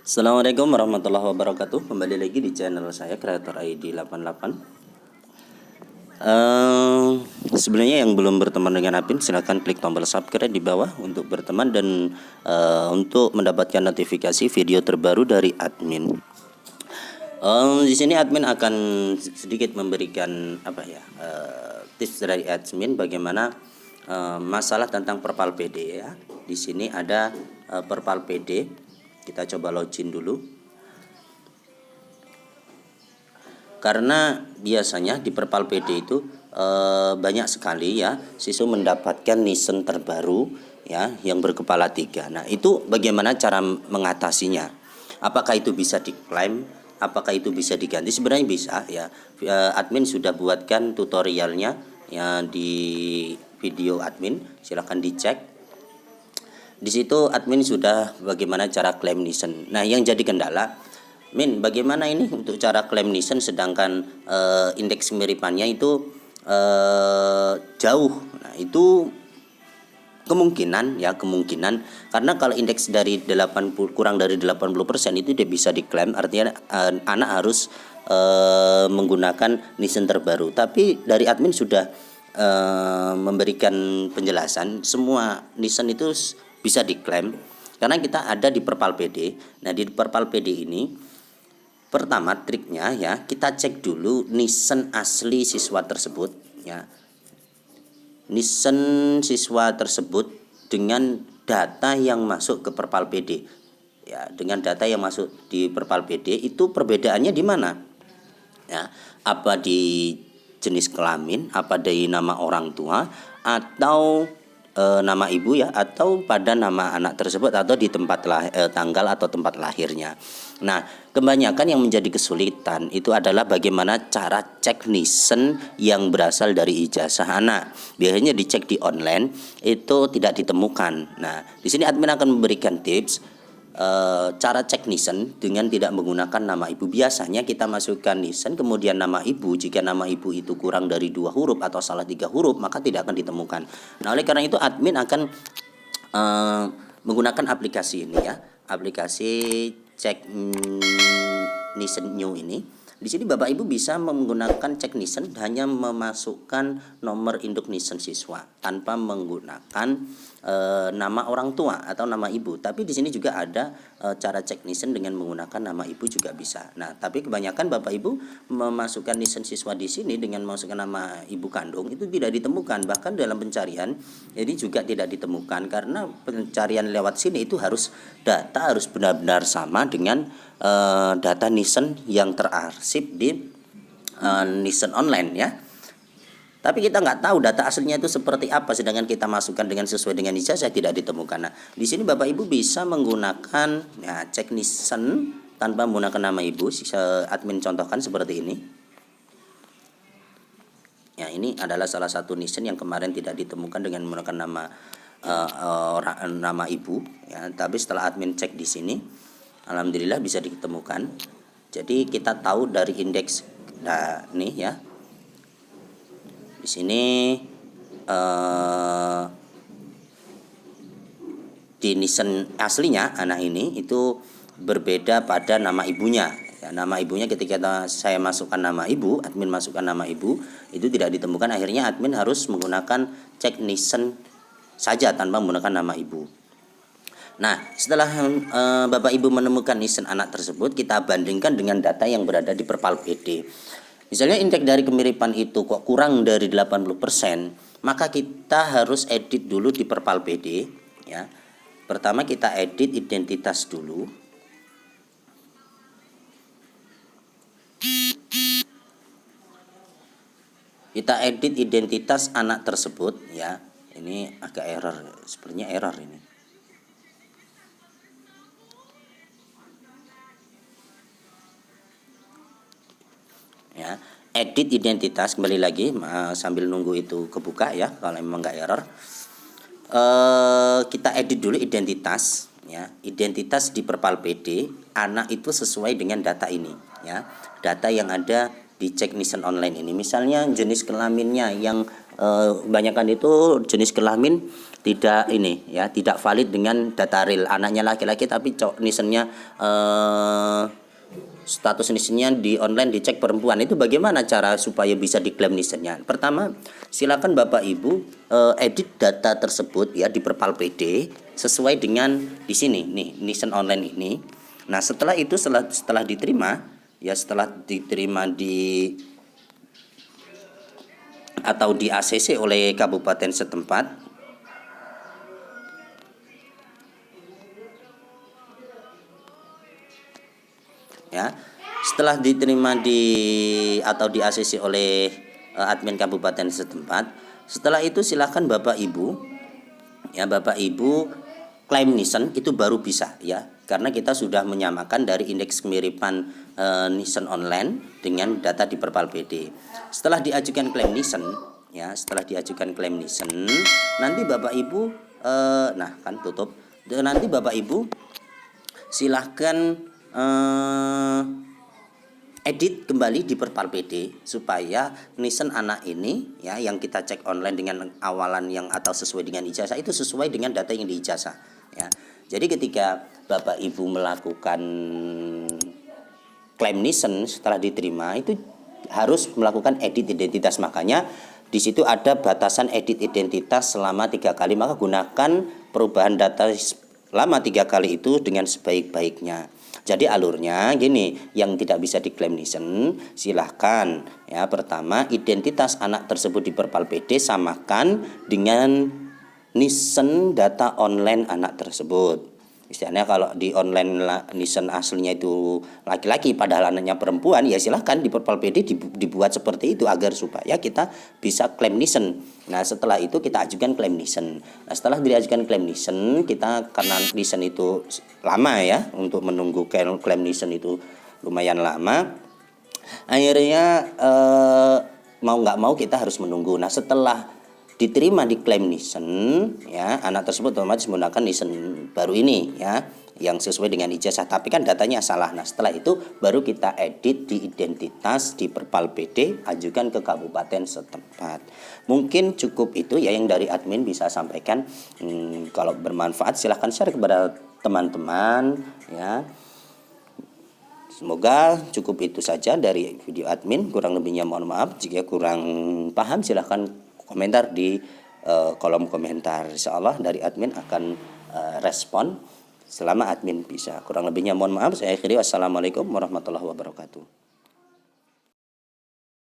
Assalamualaikum warahmatullahi wabarakatuh. Kembali lagi di channel saya Creator ID 88. Sebenarnya yang belum berteman dengan admin silahkan klik tombol subscribe di bawah untuk berteman dan untuk mendapatkan notifikasi video terbaru dari admin. Di sini admin akan sedikit memberikan tips dari admin bagaimana masalah tentang Perpal PD ya. Di sini ada Perpal PD. Kita coba login dulu. Karena biasanya di Perpal PD itu banyak sekali ya siswa mendapatkan nisen terbaru ya yang berkepala 3. Nah, itu bagaimana cara mengatasinya? Apakah itu bisa diklaim? Apakah itu bisa diganti? Sebenarnya bisa ya. Admin sudah buatkan tutorialnya ya di video admin. Silahkan dicek. Di situ admin sudah bagaimana cara klaim nisen. Nah, yang jadi kendala, bagaimana ini untuk cara klaim nisen sedangkan indeks kemiripannya itu jauh. Nah, itu kemungkinan karena kalau indeks dari 80 kurang dari 80% itu dia bisa diklaim, artinya anak harus menggunakan nisen terbaru. Tapi dari admin sudah memberikan penjelasan semua nisen itu bisa diklaim karena kita ada di Perpal PD. Nah, di Perpal PD ini pertama triknya ya, kita cek dulu nisen asli siswa tersebut ya. Nisen siswa tersebut dengan data yang masuk ke Perpal PD. Ya, dengan data yang masuk di Perpal PD itu perbedaannya di mana? Ya, apa di jenis kelamin, apa dari nama orang tua atau nama ibu ya, atau pada nama anak tersebut atau di tempat tanggal atau tempat lahirnya. Nah, kebanyakan yang menjadi kesulitan itu adalah bagaimana cara cek nisen yang berasal dari ijazah anak. Biasanya dicek di online itu tidak ditemukan. Nah, di sini admin akan memberikan tips cara cek nisen dengan tidak menggunakan nama ibu. Biasanya kita masukkan nisen kemudian nama ibu. Jika nama ibu itu kurang dari 2 huruf atau salah 3 huruf maka tidak akan ditemukan. Nah, oleh karena itu admin akan menggunakan aplikasi ini ya, aplikasi cek nisen new ini. Di sini Bapak Ibu bisa menggunakan cek nisen hanya memasukkan nomor induk nisen siswa tanpa menggunakan nama orang tua atau nama ibu. Tapi di sini juga ada cara cek nisen dengan menggunakan nama ibu juga bisa. Nah, tapi kebanyakan Bapak Ibu memasukkan nisen siswa di sini dengan memasukkan nama ibu kandung itu tidak ditemukan. Bahkan dalam pencarian ini juga tidak ditemukan karena pencarian lewat sini itu harus benar-benar sama dengan data nisen yang terarsip di nisen online ya. Tapi kita nggak tahu data aslinya itu seperti apa, sedangkan kita masukkan dengan sesuai dengan ijazah tidak ditemukan. Nah, di sini Bapak Ibu bisa menggunakan ya, cek nisen tanpa menggunakan nama ibu. Admin contohkan seperti ini. Ya, ini adalah salah satu nisen yang kemarin tidak ditemukan dengan menggunakan nama ibu. Ya, tapi setelah admin cek di sini, alhamdulillah bisa ditemukan. Jadi kita tahu dari indeks. Nah, nih ya. Di sini di nisen aslinya anak ini itu berbeda pada nama ibunya. Ya, nama ibunya ketika saya masukkan nama ibu, admin masukkan nama ibu, itu tidak ditemukan. Akhirnya admin harus menggunakan cek nisen saja tanpa menggunakan nama ibu. Nah, setelah Bapak Ibu menemukan nisen anak tersebut, kita bandingkan dengan data yang berada di Perpal PD. Misalnya indeks dari kemiripan itu kok kurang dari 80%, maka kita harus edit dulu di Perpal PD ya. Pertama kita edit identitas dulu. Kita edit identitas anak tersebut ya. Ini agak error, sepertinya error ini. Ya, edit identitas kembali lagi sambil nunggu itu kebuka ya, kalau memang nggak error. Kita edit dulu identitas ya, identitas di Perpal PD anak itu sesuai dengan data ini ya, data yang ada di cek nisen online ini. Misalnya jenis kelaminnya yang kebanyakan itu jenis kelamin tidak ini ya, tidak valid dengan data real. Anaknya laki-laki tapi nisennya status nisennya di online dicek perempuan. Itu bagaimana cara supaya bisa diklaim nisennya? Pertama, silakan Bapak Ibu edit data tersebut ya di Perpal PD sesuai dengan di sini nih nisen online ini. Nah, setelah itu setelah diterima ya, setelah diterima di atau di ACC oleh kabupaten setempat, ya, setelah diterima atau di ACC oleh admin kabupaten setempat, setelah itu silakan Bapak Ibu ya, Bapak Ibu klaim nisen itu baru bisa ya, karena kita sudah menyamakan dari indeks kemiripan nisen online dengan data di Perpal PD. Setelah diajukan klaim nisen ya, setelah diajukan klaim nisen, nanti Bapak Ibu nah kan tutup. Dan nanti Bapak Ibu silahkan edit kembali di Perpal PD supaya nisen anak ini ya, yang kita cek online dengan awalan yang atau sesuai dengan ijazah itu sesuai dengan data yang di ijazah ya. Jadi ketika Bapak Ibu melakukan klaim nisen setelah diterima itu harus melakukan edit identitas. Makanya di situ ada batasan edit identitas selama 3 kali, maka gunakan perubahan data selama 3 kali itu dengan sebaik-baiknya. Jadi alurnya gini, yang tidak bisa diklaim nisen silahkan ya, pertama identitas anak tersebut di Perpal PD samakan dengan nisen data online anak tersebut. Istilahnya kalau di online nisen aslinya itu laki-laki padahal anaknya perempuan, ya silahkan di Perpal PD dibuat seperti itu agar supaya kita bisa klaim nisen. Nah, setelah itu kita ajukan klaim nisen. Nah, setelah diajukan klaim nisen, kita karena nisen itu lama ya, untuk menunggu klaim nisen itu lumayan lama. Akhirnya mau nggak mau kita harus menunggu. Nah, setelah diterima di klaim nisen ya, anak tersebut otomatis menggunakan nisen baru ini ya, yang sesuai dengan ijazah, tapi kan datanya salah. Nah, setelah itu baru kita edit di identitas di Perpal PD, ajukan ke kabupaten setempat. Mungkin cukup itu ya yang dari admin bisa sampaikan. Kalau bermanfaat silahkan share kepada teman-teman ya. Semoga cukup itu saja dari video admin. Kurang lebihnya mohon maaf. Jika kurang paham silahkan komentar di kolom komentar. Insyaallah dari admin akan respon selama admin bisa. Kurang lebihnya mohon maaf. Saya akhiri. Wassalamualaikum warahmatullahi wabarakatuh.